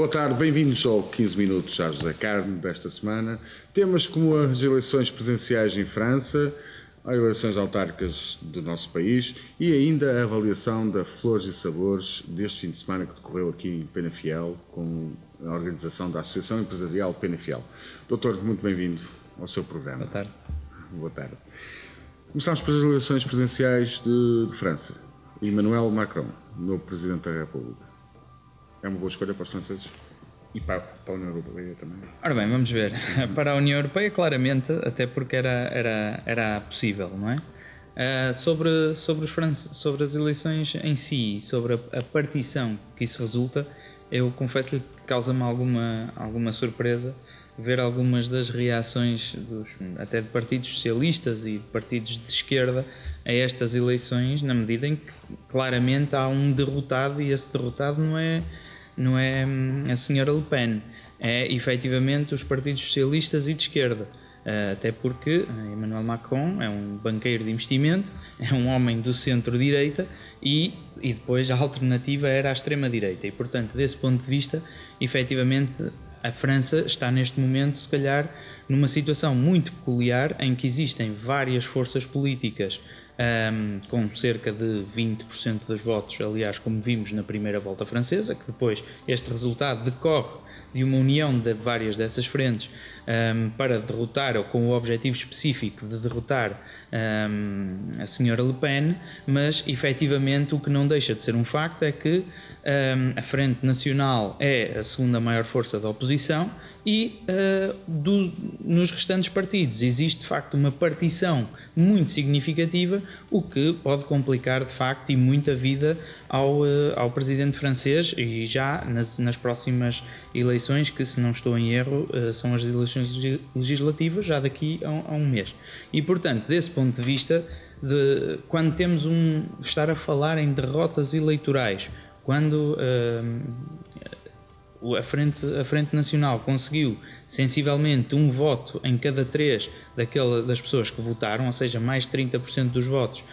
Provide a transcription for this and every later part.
Boa tarde, bem-vindos ao 15 Minutos já José Carne desta semana. Temas como as eleições presidenciais em França, as eleições autárquicas do nosso país e ainda a avaliação da Flores e Sabores deste fim de semana que decorreu aqui em Penafiel com a organização da Associação Empresarial Penafiel. Doutor, muito bem-vindo ao seu programa. Boa tarde. Boa tarde. Começamos pelas eleições presidenciais de França. Emmanuel Macron, novo Presidente da República. É uma boa escolha para os franceses e para a União Europeia também? Ora bem, vamos ver. Para a União Europeia, claramente, até porque era possível, não é? Sobre as eleições em si e sobre a partição que isso resulta, eu confesso-lhe que causa-me alguma surpresa ver algumas das reações até de partidos socialistas e de partidos de esquerda a estas eleições, na medida em que claramente há um derrotado e esse derrotado não é a senhora Le Pen, é efetivamente os partidos socialistas e de esquerda, até porque Emmanuel Macron é um banqueiro de investimento, é um homem do centro-direita e depois a alternativa era a extrema-direita e, portanto, desse ponto de vista, efetivamente, a França está neste momento, se calhar, numa situação muito peculiar em que existem várias forças políticas com cerca de 20% dos votos, aliás, como vimos na primeira volta francesa, que depois este resultado decorre de uma união de várias dessas frentes para derrotar, ou com o objetivo específico de derrotar a senhora Le Pen, mas efetivamente o que não deixa de ser um facto é que a Frente Nacional é a segunda maior força da oposição e nos restantes partidos existe de facto uma partição muito significativa, o que pode complicar de facto e muito a vida ao presidente francês e já nas próximas eleições, que se não estou em erro são as eleições legislativas já daqui a um mês. E portanto, desse ponto de vista, quando temos estar a falar em derrotas eleitorais, quando a Frente Nacional conseguiu sensivelmente um voto em cada três das pessoas que votaram, ou seja, mais de 30% dos votos,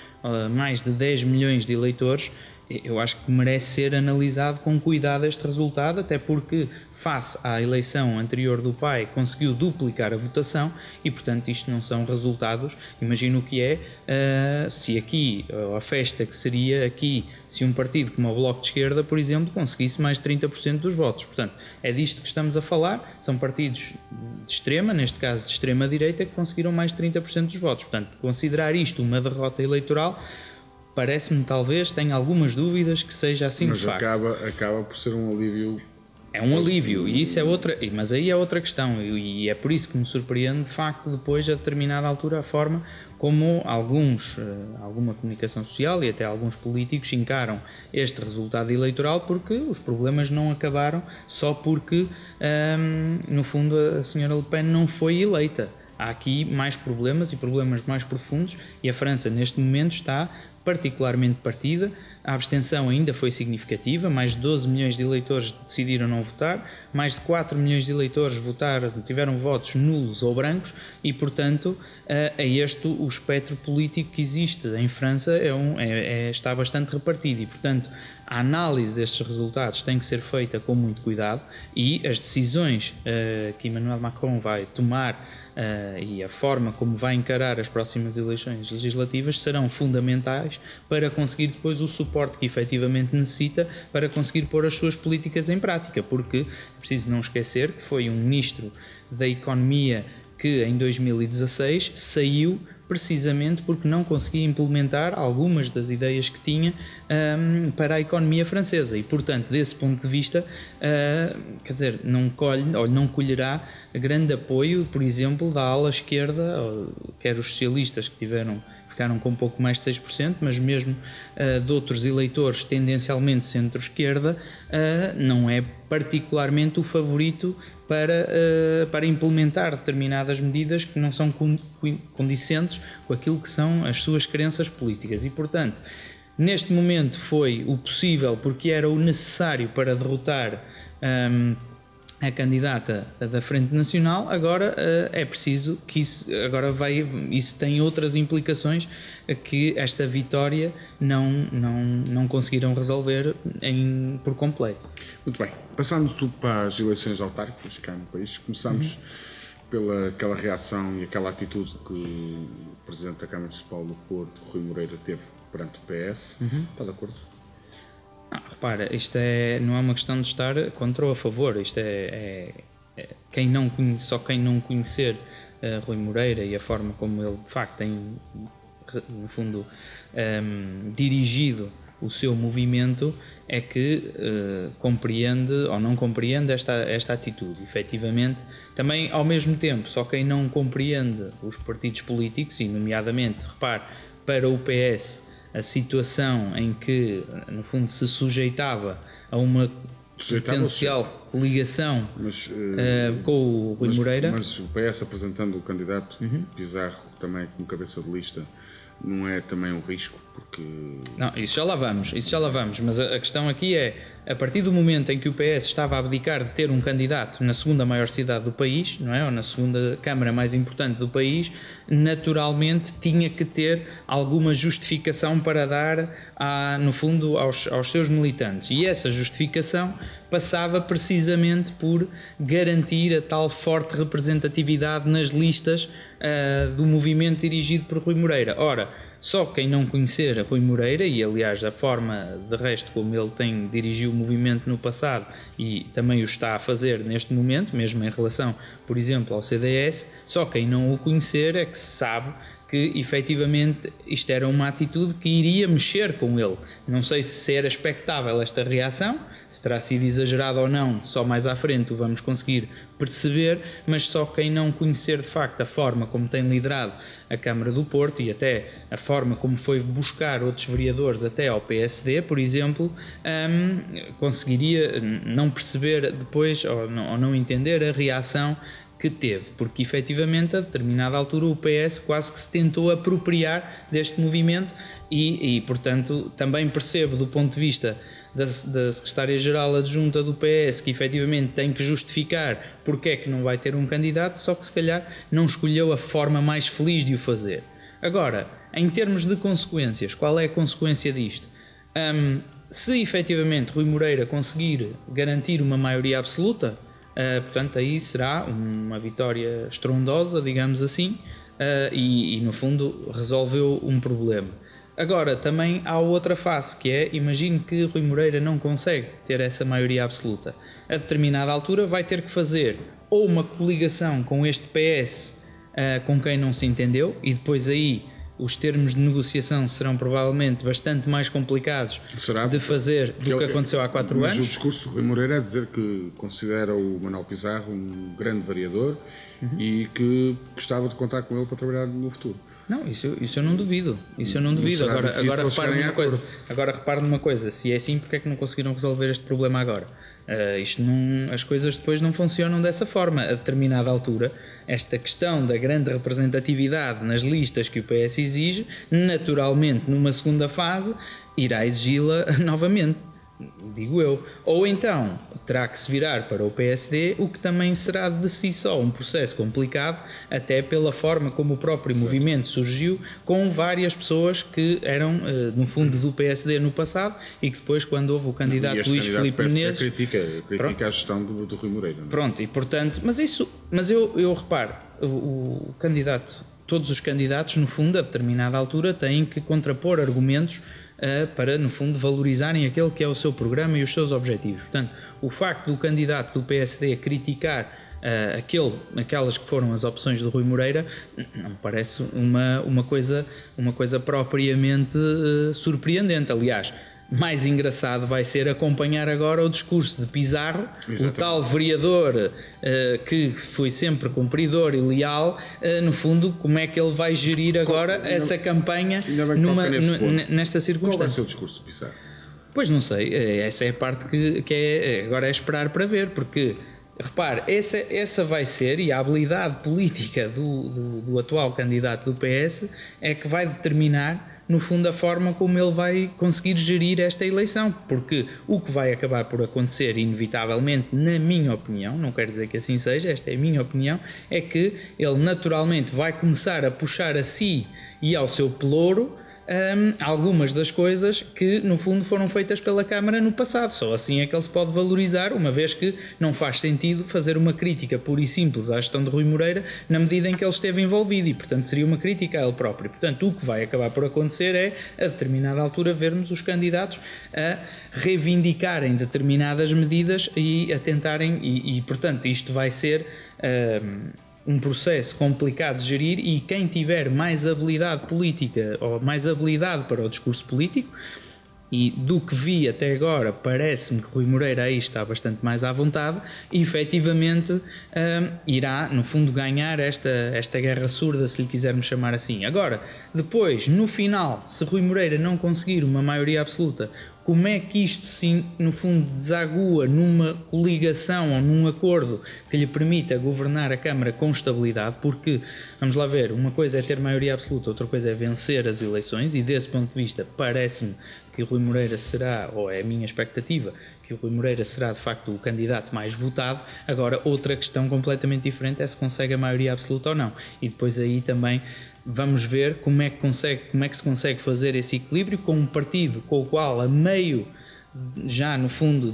mais de 10 milhões de eleitores, eu acho que merece ser analisado com cuidado este resultado, até porque face à eleição anterior do pai conseguiu duplicar a votação e, portanto, isto não são resultados. Imagino o que é se aqui, a festa que seria aqui, se um partido como o Bloco de Esquerda, por exemplo, conseguisse mais de 30% dos votos. Portanto, é disto que estamos a falar, são partidos de extrema, neste caso de extrema-direita, que conseguiram mais de 30% dos votos. Portanto, considerar isto uma derrota eleitoral parece-me, talvez, tenho algumas dúvidas que seja assim de facto. Mas acaba por ser um alívio. É um alívio, e isso é outra, mas aí é outra questão, e é por isso que me surpreende, de facto, depois, a determinada altura, a forma como alguma comunicação social e até alguns políticos encaram este resultado eleitoral, porque os problemas não acabaram só porque, no fundo, a senhora Le Pen não foi eleita. Há aqui mais problemas e problemas mais profundos, e a França, neste momento, está particularmente partida. A abstenção ainda foi significativa, mais de 12 milhões de eleitores decidiram não votar, mais de 4 milhões de eleitores tiveram votos nulos ou brancos e, portanto, o espectro político que existe em França está bastante repartido e, portanto, a análise destes resultados tem que ser feita com muito cuidado e as decisões que Emmanuel Macron vai tomar e a forma como vai encarar as próximas eleições legislativas serão fundamentais para conseguir depois o suporte que efetivamente necessita para conseguir pôr as suas políticas em prática, porque é preciso não esquecer que foi um ministro da Economia que em 2016 saiu precisamente porque não conseguia implementar algumas das ideias que tinha para a economia francesa e, portanto, desse ponto de vista, não colherá grande apoio, por exemplo, da ala esquerda, quer os socialistas que ficaram com um pouco mais de 6%, mas mesmo de outros eleitores tendencialmente centro-esquerda, não é particularmente o favorito para implementar determinadas medidas que não são condicentes com aquilo que são as suas crenças políticas e, portanto, neste momento foi o possível porque era o necessário para derrotar a candidata da Frente Nacional, agora é preciso que isso tem outras implicações que esta vitória não conseguiram resolver por completo. Muito bem, passando tudo para as eleições autárquicas cá no país, começamos pela aquela reação e aquela atitude que o Presidente da Câmara Municipal do Porto, Rui Moreira, teve perante o PS. Está de acordo? Repara, isto não é uma questão de estar contra ou a favor, isto só quem não conhecer Rui Moreira e a forma como ele de facto tem, no fundo, dirigido o seu movimento é que compreende ou não compreende esta atitude. Efetivamente, também ao mesmo tempo, só quem não compreende os partidos políticos, e nomeadamente, repare, para o PS, a situação em que, no fundo, se sujeitava a uma potencial coligação com o Rui Moreira. Mas o PS apresentando o candidato Pizarro também como cabeça de lista, não é também um risco? Porque... Não, isso já lá vamos, mas a questão aqui é, a partir do momento em que o PS estava a abdicar de ter um candidato na segunda maior cidade do país, não é? Ou na segunda Câmara mais importante do país, naturalmente tinha que ter alguma justificação para dar, no fundo, aos seus militantes. E essa justificação passava precisamente por garantir a tal forte representatividade nas listas do movimento dirigido por Rui Moreira. Ora, só quem não conhecer a Rui Moreira, e aliás a forma de resto como ele tem dirigido o movimento no passado e também o está a fazer neste momento, mesmo em relação, por exemplo, ao CDS, só quem não o conhecer é que sabe que efetivamente isto era uma atitude que iria mexer com ele. Não sei se era expectável esta reação, se terá sido exagerado ou não, só mais à frente o vamos conseguir perceber, mas só quem não conhecer de facto a forma como tem liderado a Câmara do Porto e até a forma como foi buscar outros vereadores até ao PSD, por exemplo, conseguiria não perceber depois ou não entender a reação que teve, porque efetivamente a determinada altura o PS quase que se tentou apropriar deste movimento e portanto também percebo do ponto de vista da Secretária-Geral Adjunta do PS que efetivamente tem que justificar porque é que não vai ter um candidato, só que se calhar não escolheu a forma mais feliz de o fazer. Agora, em termos de consequências, qual é a consequência disto? Se efetivamente Rui Moreira conseguir garantir uma maioria absoluta, portanto aí será uma vitória estrondosa, digamos assim, e no fundo resolveu um problema. Agora também há outra face, que é, imagine que Rui Moreira não consegue ter essa maioria absoluta. A determinada altura vai ter que fazer ou uma coligação com este PS com quem não se entendeu, e depois aí os termos de negociação serão provavelmente bastante mais complicados de fazer do que aconteceu há 4 anos. Mas o discurso de Rui Moreira é dizer que considera o Manuel Pizarro um grande vereador e que gostava de contar com ele para trabalhar no futuro. Não, isso eu não duvido. Agora repare numa coisa, se é assim, porque é que não conseguiram resolver este problema agora? As coisas depois não funcionam dessa forma. A determinada altura, esta questão da grande representatividade nas listas que o PS exige, naturalmente numa segunda fase irá exigi-la novamente, digo eu. Ou então terá que se virar para o PSD, o que também será de si só um processo complicado, até pela forma como o próprio movimento surgiu, com várias pessoas que eram no fundo do PSD no passado e que depois, quando houve o candidato Luís Filipe Menezes, critica a gestão do Rui Moreira, não é? Pronto, e portanto, mas eu reparo, o candidato, todos os candidatos no fundo a determinada altura têm que contrapor argumentos para, no fundo, valorizarem aquele que é o seu programa e os seus objetivos. Portanto, o facto do candidato do PSD criticar aquelas que foram as opções do Rui Moreira não me parece uma coisa propriamente surpreendente. Aliás, mais engraçado vai ser acompanhar agora o discurso de Pizarro, o tal vereador que foi sempre cumpridor e leal, no fundo, como é que ele vai gerir agora essa campanha nesta circunstância. Qual vai ser o discurso de Pizarro? Pois não sei, essa é a parte que agora é esperar para ver, porque, repare, essa vai ser, e a habilidade política do atual candidato do PS é que vai determinar no fundo, a forma como ele vai conseguir gerir esta eleição, porque o que vai acabar por acontecer, inevitavelmente, na minha opinião, não quero dizer que assim seja, esta é a minha opinião, é que ele naturalmente vai começar a puxar a si e ao seu pelouro algumas das coisas que no fundo foram feitas pela Câmara no passado. Só assim é que ele se pode valorizar, uma vez que não faz sentido fazer uma crítica pura e simples à gestão de Rui Moreira na medida em que ele esteve envolvido, e portanto seria uma crítica a ele próprio. Portanto, o que vai acabar por acontecer é, a determinada altura, vermos os candidatos a reivindicarem determinadas medidas e a tentarem, e portanto isto vai ser um processo complicado de gerir, e quem tiver mais habilidade política ou mais habilidade para o discurso político, e do que vi até agora parece-me que Rui Moreira aí está bastante mais à vontade, e efetivamente irá no fundo ganhar esta guerra surda, se lhe quisermos chamar assim. Agora, depois, no final, se Rui Moreira não conseguir uma maioria absoluta, como é que isto, sim, no fundo, desagua numa coligação ou num acordo que lhe permita governar a Câmara com estabilidade? Porque, vamos lá ver, uma coisa é ter maioria absoluta, outra coisa é vencer as eleições, e desse ponto de vista parece-me que o Rui Moreira será, ou é a minha expectativa, que o Rui Moreira será de facto o candidato mais votado. Agora, outra questão completamente diferente é se consegue a maioria absoluta ou não, e depois aí também vamos ver como é que se consegue fazer esse equilíbrio com um partido com o qual, a meio já no fundo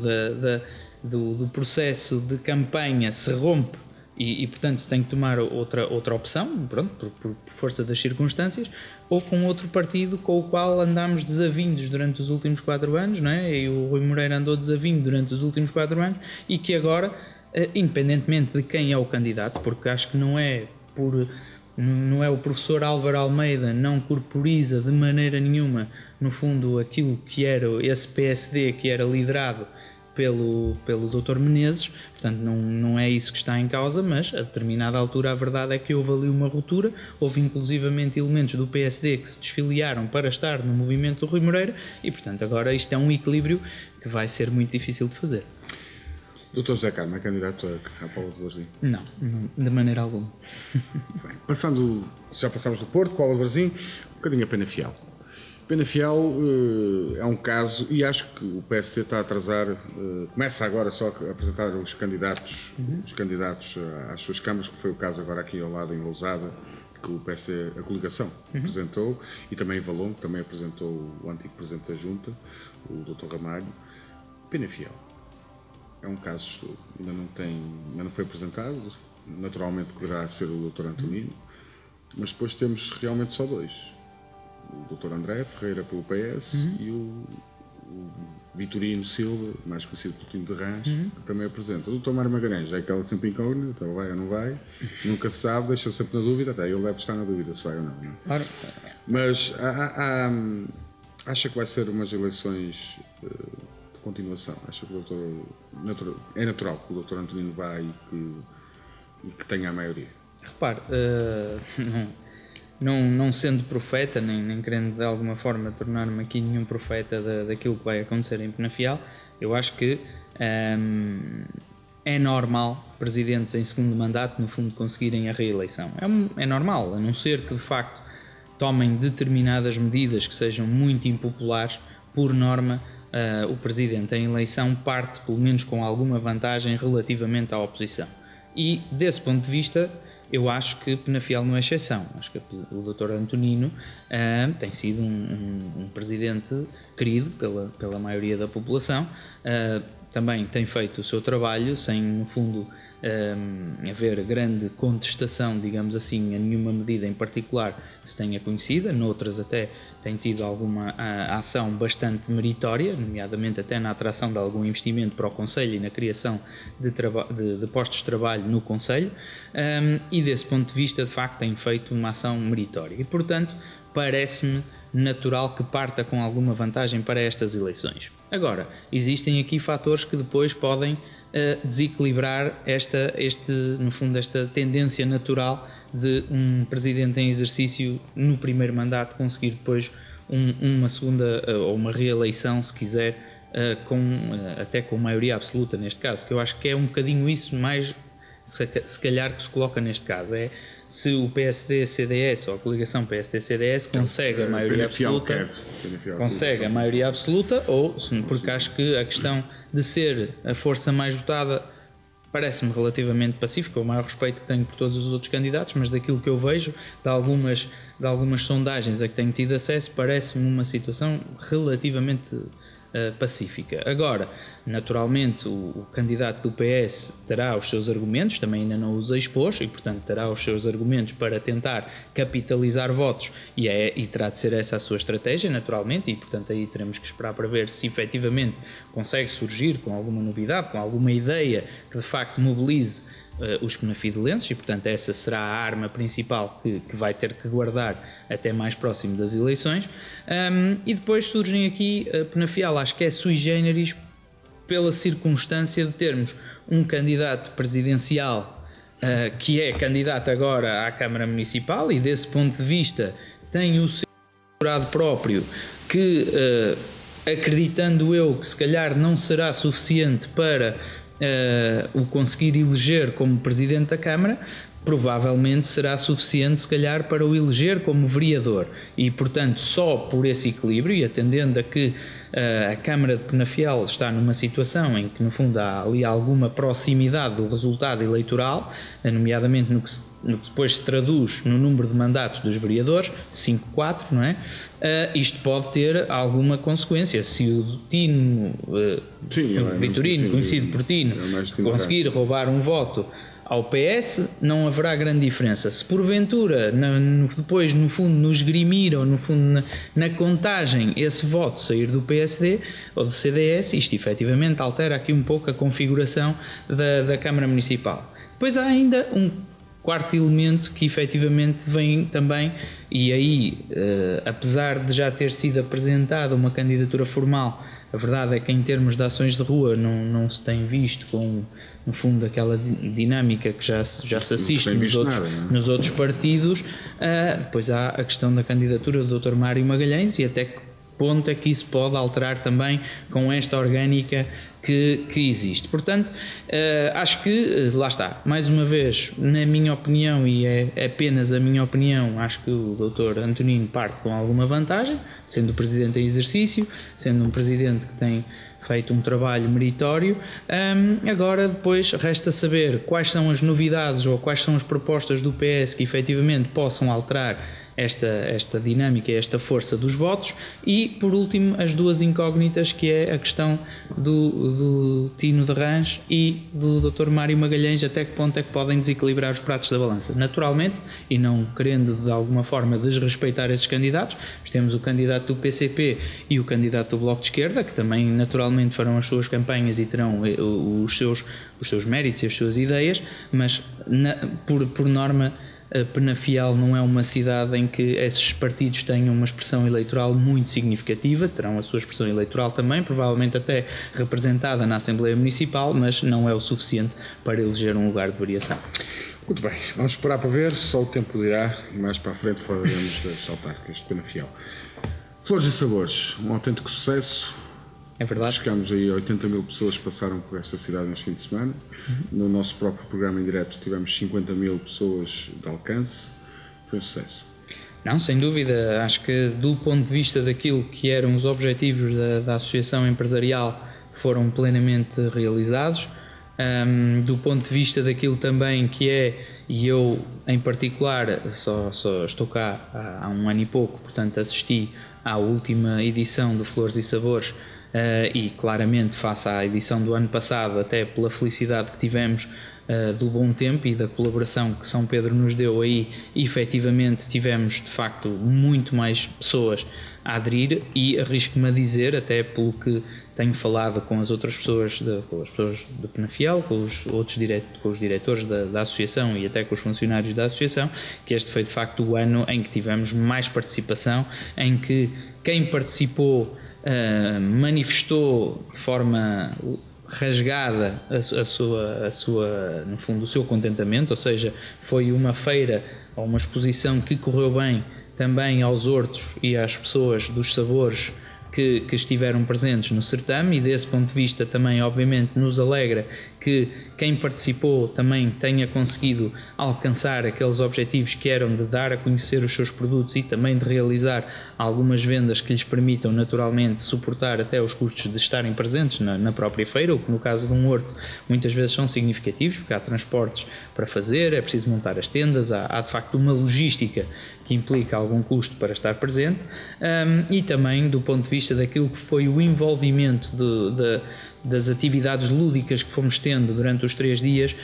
do processo de campanha, se rompe e portanto se tem que tomar outra opção, pronto, por força das circunstâncias, ou com outro partido com o qual andámos desavindos durante os últimos 4 anos, não é? E o Rui Moreira andou desavindo durante os últimos 4 anos, e que agora, independentemente de quem é o candidato, porque acho que não é o professor Álvaro Almeida, não corporiza de maneira nenhuma, no fundo, aquilo que era esse PSD que era liderado pelo Dr. Menezes, portanto não é isso que está em causa, mas a determinada altura a verdade é que houve ali uma ruptura, houve inclusivamente elementos do PSD que se desfiliaram para estar no movimento do Rui Moreira, e portanto agora isto é um equilíbrio que vai ser muito difícil de fazer. Dr. José Carmo é candidato à Póvoa de Varzim? Não, de maneira alguma. Bem, já passámos do Porto, Póvoa de Varzim, um bocadinho a Penafiel. Penafiel é um caso, e acho que o PSD está a atrasar, começa agora só a apresentar os candidatos às suas câmaras, que foi o caso agora aqui ao lado em Lousada, que o PSD, a coligação, apresentou, e também Valongo, também apresentou o antigo Presidente da Junta, o Dr. Ramalho. Penafiel é um caso de estudo, ainda não foi apresentado, naturalmente poderá ser o Dr. Antonino, mas depois temos realmente só 2. O Dr. André Ferreira pelo PS e o Vitorino Silva, mais conhecido por Tino de Rãs, que também apresenta. O Dr. Mário Magalhães é aquela sempre incógnita, então vai ou não vai, nunca se sabe, deixa sempre na dúvida, até ele deve estar na dúvida se vai ou não. Claro. Mas acha que vai ser umas eleições de continuação? Acha que é natural que o Dr. Antonino vá e que tenha a maioria? Repare, não sendo profeta, nem querendo de alguma forma tornar-me aqui nenhum profeta daquilo que vai acontecer em Penafiel, eu acho que é normal presidentes em segundo mandato, no fundo, conseguirem a reeleição. É normal, a não ser que de facto tomem determinadas medidas que sejam muito impopulares. Por norma, o presidente em eleição parte pelo menos com alguma vantagem relativamente à oposição. E desse ponto de vista, eu acho que Penafiel não é exceção. Acho que o Dr. Antonino tem sido um presidente querido pela maioria da população, também tem feito o seu trabalho sem, no fundo, haver grande contestação, digamos assim, a nenhuma medida em particular que se tenha conhecida. Noutras até tem tido alguma ação bastante meritória, nomeadamente até na atração de algum investimento para o Conselho e na criação de postos de trabalho no Conselho, e desse ponto de vista, de facto, tem feito uma ação meritória. E, portanto, parece-me natural que parta com alguma vantagem para estas eleições. Agora, existem aqui fatores que depois podem desequilibrar no fundo, esta tendência natural de um presidente em exercício no primeiro mandato conseguir depois uma segunda ou uma reeleição, se quiser, até com maioria absoluta neste caso, que eu acho que é um bocadinho isso mais, se calhar, que se coloca neste caso. se o PSD-CDS ou a coligação PSD-CDS consegue a maioria absoluta, consegue a maioria absoluta, ou porque acho que a questão de ser a força mais votada parece-me relativamente pacífica, o maior respeito que tenho por todos os outros candidatos, mas daquilo que eu vejo, de algumas sondagens a que tenho tido acesso, parece-me uma situação relativamente pacífica. Agora, naturalmente, o candidato do PS terá os seus argumentos, também ainda não os expôs, e portanto terá os seus argumentos para tentar capitalizar votos, e terá de ser essa a sua estratégia, naturalmente, e portanto aí teremos que esperar para ver se efetivamente consegue surgir com alguma novidade, com alguma ideia que de facto mobilize os penafidelenses, e portanto essa será a arma principal que vai ter que guardar até mais próximo das eleições. E depois surgem aqui Penafiel, acho que é sui generis pela circunstância de termos um candidato presidencial que é candidato agora à Câmara Municipal, e desse ponto de vista tem o seu eleitorado próprio que, acreditando eu que se calhar não será suficiente para o conseguir eleger como Presidente da Câmara, provavelmente será suficiente se calhar para o eleger como vereador, e portanto só por esse equilíbrio, e atendendo a que a Câmara de Penafiel está numa situação em que no fundo há ali alguma proximidade do resultado eleitoral, nomeadamente no que depois se traduz no número de mandatos dos vereadores, 5-4, não é? Isto pode ter alguma consequência. Se o Tino Vitorino, conhecido por Tino, conseguir roubar um voto ao PS, não haverá grande diferença. Se porventura depois no fundo nos esgrimir, ou no fundo na contagem, esse voto sair do PSD ou do CDS, isto efetivamente altera aqui um pouco a configuração da Câmara Municipal. Depois há ainda um quarto elemento que efetivamente vem também, e aí apesar de já ter sido apresentada uma candidatura formal, a verdade é que em termos de ações de rua não se tem visto com, no fundo, aquela dinâmica que já se assiste nos outros partidos. Depois há a questão da candidatura do Dr. Mário Magalhães, e até que ponto é que isso pode alterar também com esta orgânica que existe. Portanto, acho que, lá está, mais uma vez, na minha opinião, e é apenas a minha opinião, acho que o Dr. Antonino parte com alguma vantagem, sendo o Presidente em exercício, sendo um Presidente que tem feito um trabalho meritório. Agora depois resta saber quais são as novidades ou quais são as propostas do PS que efetivamente possam alterar esta dinâmica, esta força dos votos, e por último as duas incógnitas, que é a questão do Tino de Rãs e do Dr. Mário Magalhães, até que ponto é que podem desequilibrar os pratos da balança. Naturalmente, e não querendo de alguma forma desrespeitar esses candidatos, temos o candidato do PCP e o candidato do Bloco de Esquerda, que também naturalmente farão as suas campanhas e terão os seus méritos e as suas ideias, mas por norma Penafiel não é uma cidade em que esses partidos tenham uma expressão eleitoral muito significativa, terão a sua expressão eleitoral também, provavelmente até representada na Assembleia Municipal, mas não é o suficiente para eleger um lugar de variação. Muito bem, vamos esperar para ver, só o tempo dirá, e mais para a frente falaremos das autárquicas de Penafiel. Flores e Sabores, um autêntico sucesso. É verdade. Chegamos aí a 80 mil pessoas que passaram por esta cidade neste fim de semana. No nosso próprio programa em direto tivemos 50 mil pessoas de alcance. Foi um sucesso. Não, sem dúvida. Acho que do ponto de vista daquilo que eram os objetivos da Associação Empresarial, foram plenamente realizados. Do ponto de vista daquilo também que é, e eu em particular só estou cá há um ano e pouco, portanto assisti à última edição do Flores e Sabores, e claramente face à edição do ano passado, até pela felicidade que tivemos do bom tempo e da colaboração que São Pedro nos deu aí, efetivamente tivemos de facto muito mais pessoas a aderir, e arrisco-me a dizer, até pelo que tenho falado com as outras pessoas, com as pessoas de Penafiel, com os diretores da associação e até com os funcionários da associação, que este foi de facto o ano em que tivemos mais participação, em que quem participou manifestou de forma rasgada no fundo, o seu contentamento, ou seja, foi uma feira ou uma exposição que correu bem também aos hortos e às pessoas dos sabores que estiveram presentes no certame, e desse ponto de vista também obviamente nos alegra que quem participou também tenha conseguido alcançar aqueles objetivos que eram de dar a conhecer os seus produtos e também de realizar algumas vendas que lhes permitam naturalmente suportar até os custos de estarem presentes na própria feira, o que no caso de um horto muitas vezes são significativos, porque há transportes para fazer, é preciso montar as tendas, há de facto uma logística que implica algum custo para estar presente, e também do ponto de vista daquilo que foi o envolvimento das atividades lúdicas que fomos tendo durante os 3 dias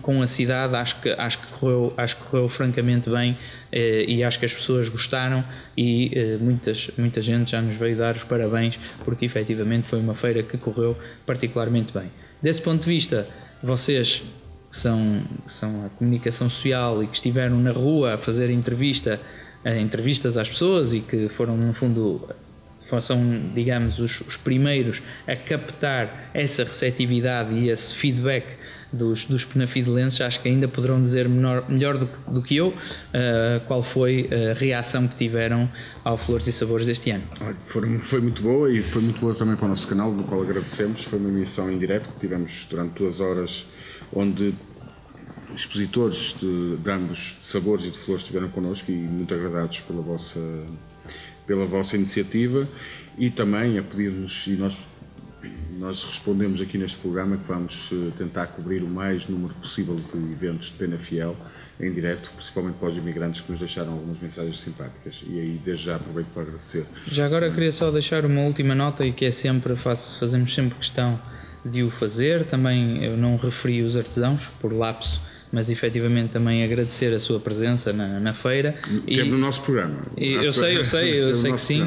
com a cidade, acho que correu francamente bem, e acho que as pessoas gostaram e muita gente já nos veio dar os parabéns, porque efetivamente foi uma feira que correu particularmente bem. Desse ponto de vista, vocês que são a comunicação social e que estiveram na rua a fazer entrevistas às pessoas e que foram, no fundo, são, digamos, os primeiros a captar essa receptividade e esse feedback dos penafidelenses, acho que ainda poderão dizer melhor do que eu qual foi a reação que tiveram ao Flores e Sabores deste ano. Foi muito boa, e foi muito boa também para o nosso canal, do qual agradecemos. Foi uma emissão em direto que tivemos durante 2 horas, onde expositores de ambos sabores e de flores estiveram connosco, e muito agradados pela vossa iniciativa, e também a pedir-nos, e nós respondemos aqui neste programa, que vamos tentar cobrir o mais número possível de eventos de Penafiel em direto, principalmente para os imigrantes que nos deixaram algumas mensagens simpáticas, e aí desde já aproveito para agradecer. Já agora queria só deixar uma última nota, e que é sempre, fazemos sempre questão de o fazer. Também eu não referi os artesãos por lapso, mas efetivamente também agradecer a sua presença na feira. Teve no nosso programa. Eu sei que sim,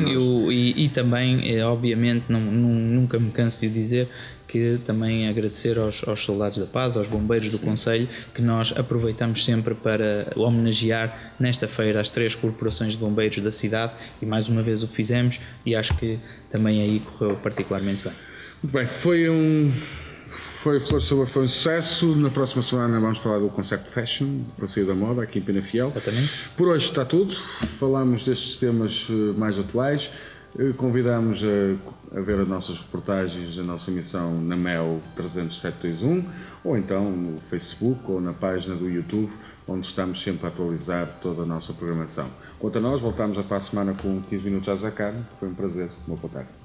e também, obviamente, nunca me canso de o dizer, que também agradecer aos soldados da paz, aos bombeiros do concelho, que nós aproveitamos sempre para homenagear nesta feira as 3 corporações de bombeiros da cidade, e mais uma vez o fizemos, e acho que também aí correu particularmente bem. Muito bem, foi Flores Sabor, foi um sucesso. Na próxima semana vamos falar do Concept Fashion, Passeio da Moda, aqui em Penafiel. Exatamente. Por hoje está tudo. Falamos destes temas mais atuais. Convidamos a ver as nossas reportagens, a nossa emissão na MEL 30721, ou então no Facebook ou na página do YouTube, onde estamos sempre a atualizar toda a nossa programação. Quanto a nós, voltamos para a semana com 15 minutos à carne. Foi um prazer. Boa tarde.